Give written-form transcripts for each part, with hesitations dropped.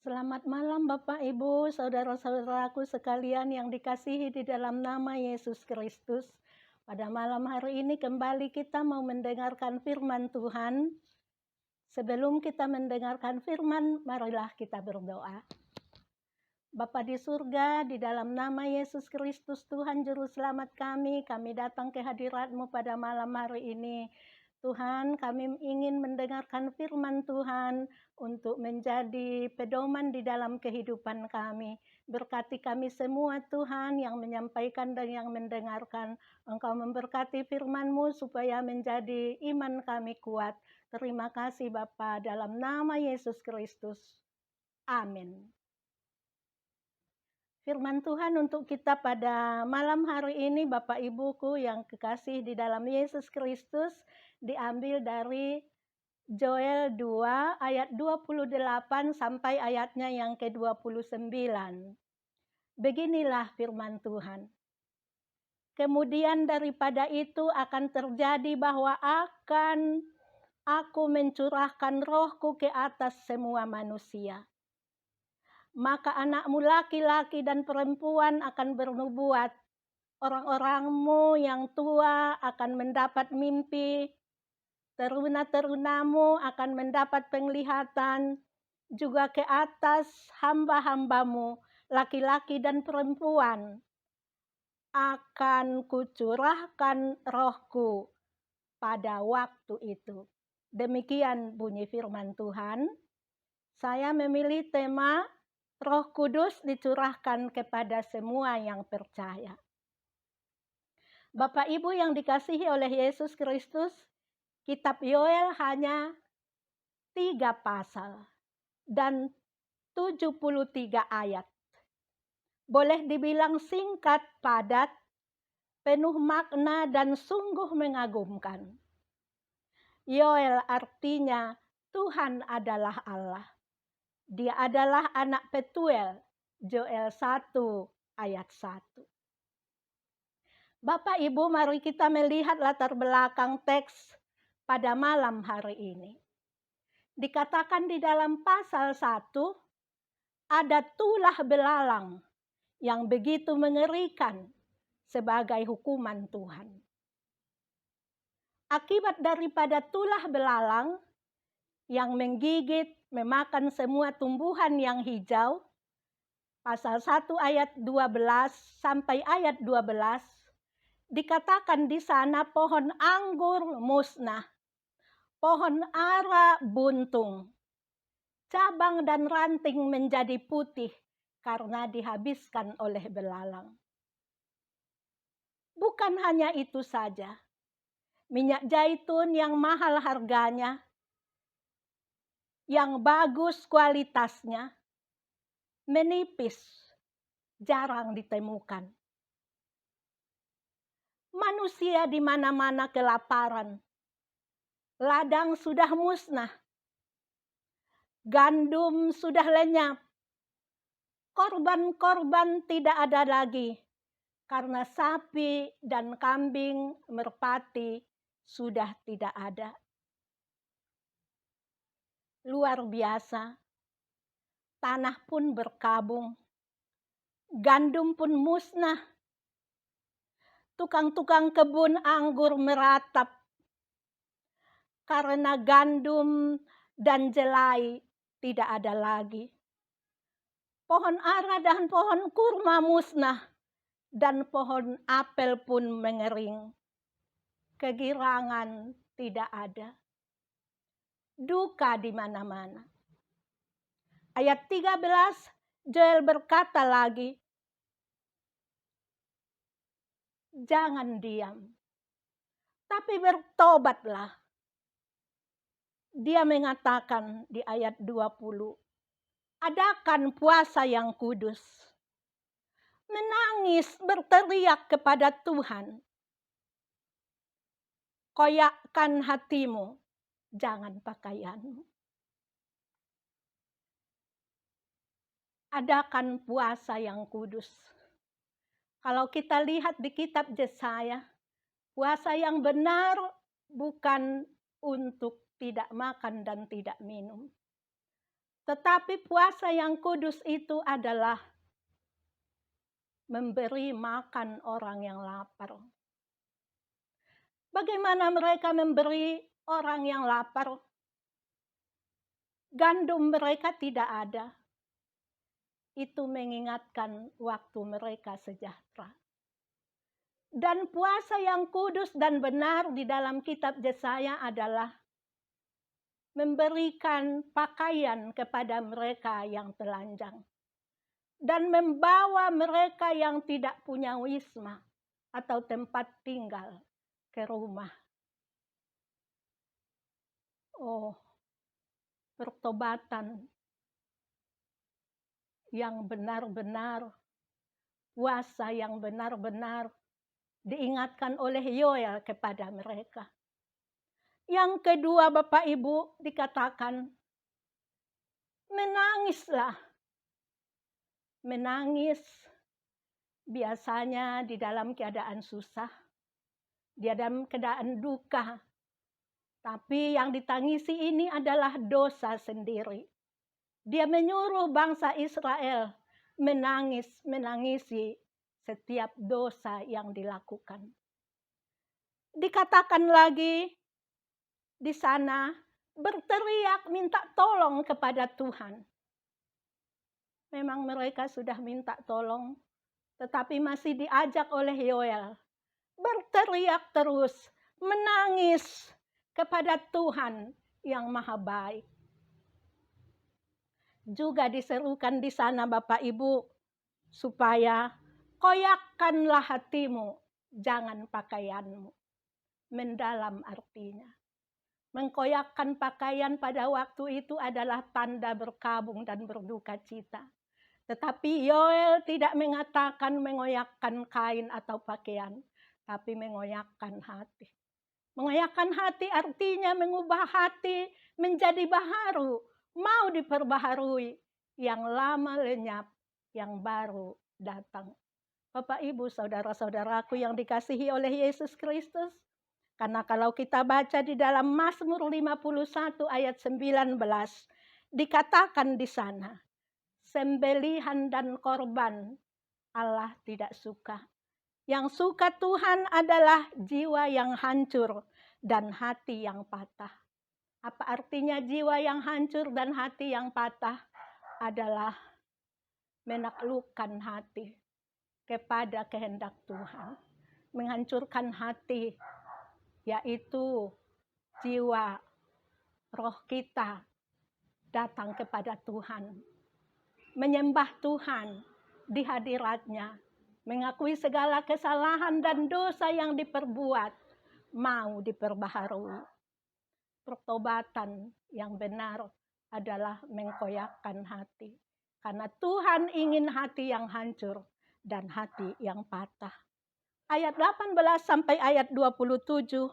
Selamat malam Bapak Ibu, saudara-saudaraku sekalian yang dikasihi di dalam nama Yesus Kristus. Pada malam hari ini kembali kita mau mendengarkan firman Tuhan. Sebelum kita mendengarkan firman, marilah kita berdoa. Bapa di surga, di dalam nama Yesus Kristus Tuhan Juru Selamat kami datang ke hadirat-Mu pada malam hari ini. Tuhan, kami ingin mendengarkan firman Tuhan untuk menjadi pedoman di dalam kehidupan kami. Berkati kami semua Tuhan yang menyampaikan dan yang mendengarkan. Engkau memberkati firman-Mu supaya menjadi iman kami kuat. Terima kasih Bapa dalam nama Yesus Kristus. Amin. Firman Tuhan untuk kita pada malam hari ini Bapak Ibuku yang kekasih di dalam Yesus Kristus diambil dari Joel 2 ayat 28 sampai ayatnya yang ke-29. Beginilah firman Tuhan. Kemudian daripada itu akan terjadi bahwa aku mencurahkan rohku ke atas semua manusia. Maka anakmu laki-laki dan perempuan akan bernubuat. Orang-orangmu yang tua akan mendapat mimpi. Teruna-terunamu akan mendapat penglihatan. Juga ke atas hamba-hambamu, laki-laki dan perempuan, akan kucurahkan rohku pada waktu itu. Demikian bunyi firman Tuhan. Saya memilih tema Roh Kudus dicurahkan kepada semua yang percaya. Bapak Ibu yang dikasihi oleh Yesus Kristus, kitab Yoel hanya 3 pasal dan 73 ayat. Boleh dibilang singkat, padat, penuh makna dan sungguh mengagumkan. Yoel artinya Tuhan adalah Allah. Dia adalah anak Petuel, Joel 1 ayat 1. Bapak Ibu, mari kita melihat latar belakang teks pada malam hari ini. Dikatakan di dalam pasal 1, ada tulah belalang yang begitu mengerikan sebagai hukuman Tuhan. Akibat daripada tulah belalang yang menggigit, memakan semua tumbuhan yang hijau, pasal 1 ayat 12 sampai ayat 12, dikatakan di sana pohon anggur musnah, pohon ara buntung, cabang dan ranting menjadi putih karena dihabiskan oleh belalang. Bukan hanya itu saja, minyak zaitun yang mahal harganya, yang bagus kualitasnya, menipis, jarang ditemukan. Manusia di mana-mana kelaparan. Ladang sudah musnah. Gandum sudah lenyap. Korban-korban tidak ada lagi. Karena sapi dan kambing merpati sudah tidak ada. Luar biasa. Tanah pun berkabung. Gandum pun musnah. Tukang-tukang kebun anggur meratap. Karena gandum dan jelai tidak ada lagi. Pohon ara dan pohon kurma musnah. Dan pohon apel pun mengering. Kegirangan tidak ada. Duka di mana-mana. Ayat 13, Joel berkata lagi, jangan diam, tapi bertobatlah. Dia mengatakan di ayat 20, adakan puasa yang kudus. Menangis, berteriak kepada Tuhan. Koyakkan hatimu, jangan pakaianmu. Adakan puasa yang kudus. Kalau kita lihat di kitab Yesaya, puasa yang benar bukan untuk tidak makan dan tidak minum. Tetapi puasa yang kudus itu adalah memberi makan orang yang lapar. Bagaimana mereka memberi orang yang lapar? Gandum mereka tidak ada. Itu mengingatkan waktu mereka sejahtera. Dan puasa yang kudus dan benar di dalam kitab Yesaya adalah memberikan pakaian kepada mereka yang telanjang. Dan membawa mereka yang tidak punya wisma atau tempat tinggal ke rumah. Oh, pertobatan yang benar-benar, puasa yang benar-benar diingatkan oleh Yoel kepada mereka. Yang kedua, Bapak Ibu, dikatakan menangislah. Menangis biasanya di dalam keadaan susah, di dalam keadaan duka. Tapi yang ditangisi ini adalah dosa sendiri. Dia menyuruh bangsa Israel menangisi setiap dosa yang dilakukan. Dikatakan lagi di sana, berteriak minta tolong kepada Tuhan. Memang mereka sudah minta tolong, tetapi masih diajak oleh Yoel. Berteriak terus, menangis kepada Tuhan yang Maha Baik. Juga diserukan di sana Bapak Ibu, supaya koyakkanlah hatimu, jangan pakaianmu. Mendalam artinya. Mengkoyakkan pakaian pada waktu itu adalah tanda berkabung dan berduka cita. Tetapi Yoel tidak mengatakan mengoyakkan kain atau pakaian, tapi mengoyakkan hati. Mengoyakkan hati artinya mengubah hati menjadi baharu, mau diperbaharui, yang lama lenyap, yang baru datang. Bapak, Ibu, saudara-saudaraku yang dikasihi oleh Yesus Kristus, karena kalau kita baca di dalam Mazmur 51 ayat 19, dikatakan di sana, sembelihan dan korban Allah tidak suka. Yang suka Tuhan adalah jiwa yang hancur dan hati yang patah. Apa artinya jiwa yang hancur dan hati yang patah? Adalah menaklukkan hati kepada kehendak Tuhan. Menghancurkan hati, yaitu jiwa, roh kita datang kepada Tuhan. Menyembah Tuhan di hadiratnya, mengakui segala kesalahan dan dosa yang diperbuat, mau diperbaharui. Pertobatan yang benar adalah mengkoyakkan hati. Karena Tuhan ingin hati yang hancur dan hati yang patah. Ayat 18 sampai ayat 27,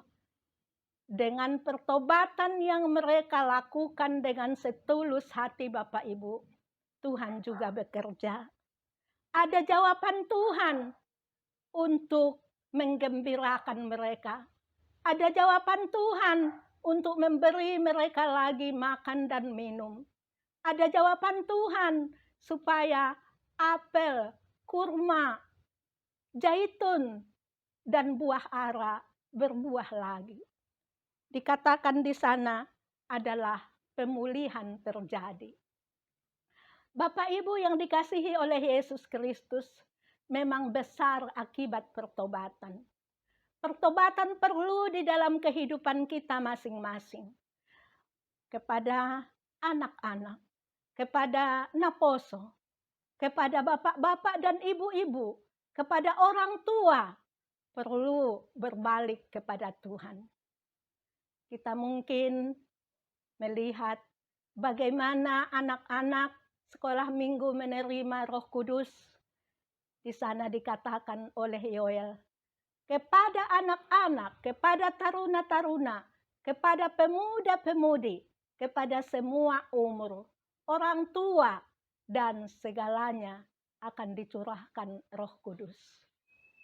dengan pertobatan yang mereka lakukan dengan setulus hati Bapak Ibu, Tuhan juga bekerja. Ada jawaban Tuhan untuk menggembirakan mereka. Ada jawaban Tuhan untuk memberi mereka lagi makan dan minum. Ada jawaban Tuhan supaya apel, kurma, zaitun, dan buah ara berbuah lagi. Dikatakan di sana adalah pemulihan terjadi. Bapak Ibu yang dikasihi oleh Yesus Kristus, memang besar akibat pertobatan. Pertobatan perlu di dalam kehidupan kita masing-masing. Kepada anak-anak, kepada naposo, kepada bapak-bapak dan ibu-ibu, kepada orang tua, perlu berbalik kepada Tuhan. Kita mungkin melihat bagaimana anak-anak sekolah minggu menerima Roh Kudus. Di sana dikatakan oleh Yoel, kepada anak-anak, kepada taruna-taruna, kepada pemuda-pemudi, kepada semua umur, orang tua, dan segalanya akan dicurahkan Roh Kudus.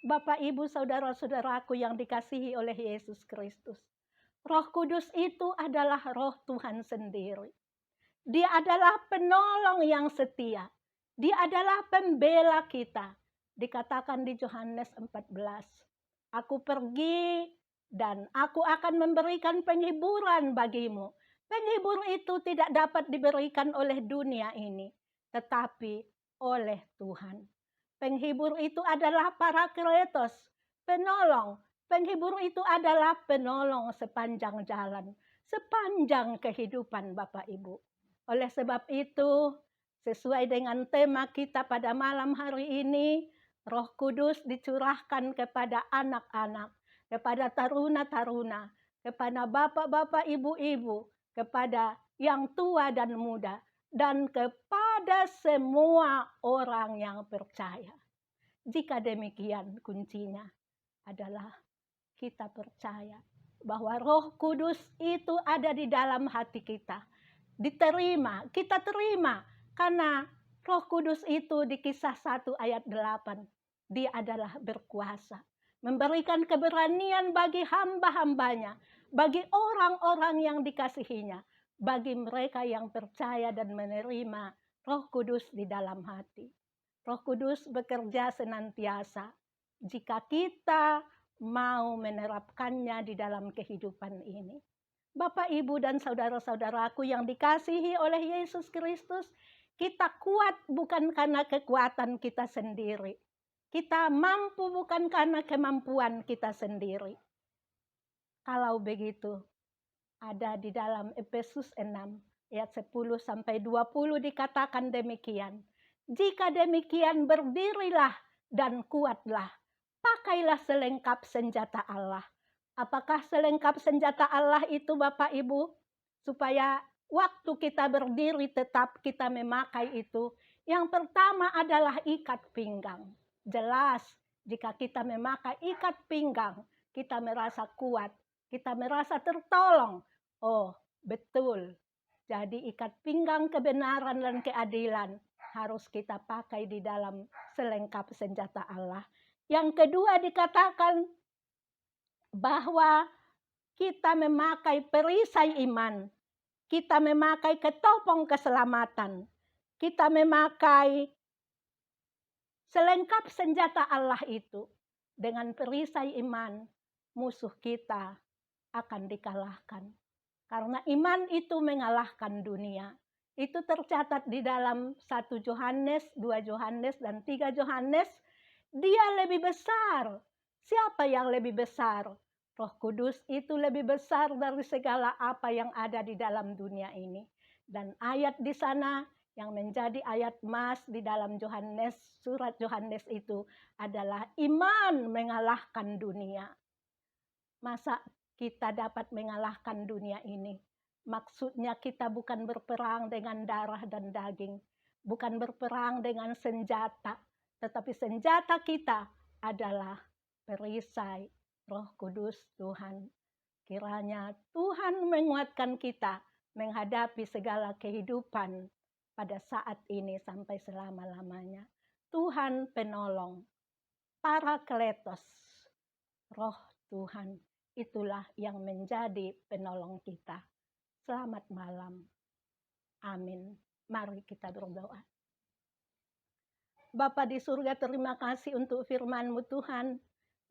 Bapak, Ibu, saudara-saudaraku yang dikasihi oleh Yesus Kristus, Roh Kudus itu adalah Roh Tuhan sendiri. Dia adalah penolong yang setia. Dia adalah pembela kita. Dikatakan di Yohanes 14, aku pergi dan aku akan memberikan penghiburan bagimu. Penghibur itu tidak dapat diberikan oleh dunia ini, tetapi oleh Tuhan. Penghibur itu adalah Parakletos, penolong. Penghibur itu adalah penolong sepanjang jalan, sepanjang kehidupan Bapak Ibu. Oleh sebab itu, sesuai dengan tema kita pada malam hari ini, Roh Kudus dicurahkan kepada anak-anak, kepada taruna-taruna, kepada bapak-bapak, ibu-ibu, kepada yang tua dan muda, dan kepada semua orang yang percaya. Jika demikian, kuncinya adalah kita percaya bahwa Roh Kudus itu ada di dalam hati kita. Diterima, kita terima karena Roh Kudus itu di Kisah 1 ayat 8. Dia adalah berkuasa, memberikan keberanian bagi hamba-hambanya, bagi orang-orang yang dikasihinya, bagi mereka yang percaya dan menerima Roh Kudus di dalam hati. Roh Kudus bekerja senantiasa jika kita mau menerapkannya di dalam kehidupan ini. Bapak, Ibu, dan saudara-saudaraku yang dikasihi oleh Yesus Kristus, kita kuat bukan karena kekuatan kita sendiri. Kita mampu bukan karena kemampuan kita sendiri. Kalau begitu, ada di dalam Efesus 6 ayat 10 sampai 20 dikatakan demikian. Jika demikian berdirilah dan kuatlah. Pakailah selengkap senjata Allah. Apakah selengkap senjata Allah itu Bapak Ibu? Supaya waktu kita berdiri tetap kita memakai itu. Yang pertama adalah ikat pinggang. Jelas jika kita memakai ikat pinggang, kita merasa kuat, kita merasa tertolong. Oh, betul. Jadi ikat pinggang kebenaran dan keadilan harus kita pakai di dalam selengkap senjata Allah. Yang kedua dikatakan bahwa kita memakai perisai iman, kita memakai ketopong keselamatan, kita memakai selengkap senjata Allah itu. Dengan perisai iman, musuh kita akan dikalahkan. Karena iman itu mengalahkan dunia. Itu tercatat di dalam 1 Yohanes, 2 Yohanes, dan 3 Yohanes. Dia lebih besar. Siapa yang lebih besar? Roh Kudus itu lebih besar dari segala apa yang ada di dalam dunia ini. Dan ayat di sana yang menjadi ayat emas di dalam Yohanes, surat Yohanes itu adalah iman mengalahkan dunia. Masa kita dapat mengalahkan dunia ini? Maksudnya kita bukan berperang dengan darah dan daging, bukan berperang dengan senjata, tetapi senjata kita adalah perisai Roh Kudus Tuhan. Kiranya Tuhan menguatkan kita menghadapi segala kehidupan pada saat ini sampai selama-lamanya. Tuhan penolong, Parakletos, Roh Tuhan, itulah yang menjadi penolong kita. Selamat malam. Amin. Mari kita berdoa. Bapa di surga, terima kasih untuk firman-Mu Tuhan.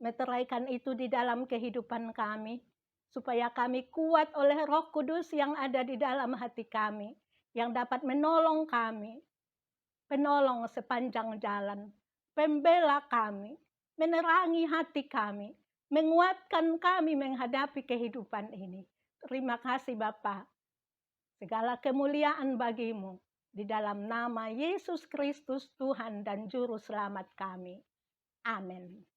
Meteraikan itu di dalam kehidupan kami. Supaya kami kuat oleh Roh Kudus yang ada di dalam hati kami. Yang dapat menolong kami. Penolong sepanjang jalan. Pembela kami. Menerangi hati kami. Menguatkan kami menghadapi kehidupan ini. Terima kasih Bapa. Segala kemuliaan bagi-Mu. Di dalam nama Yesus Kristus Tuhan dan Juru Selamat kami. Amin.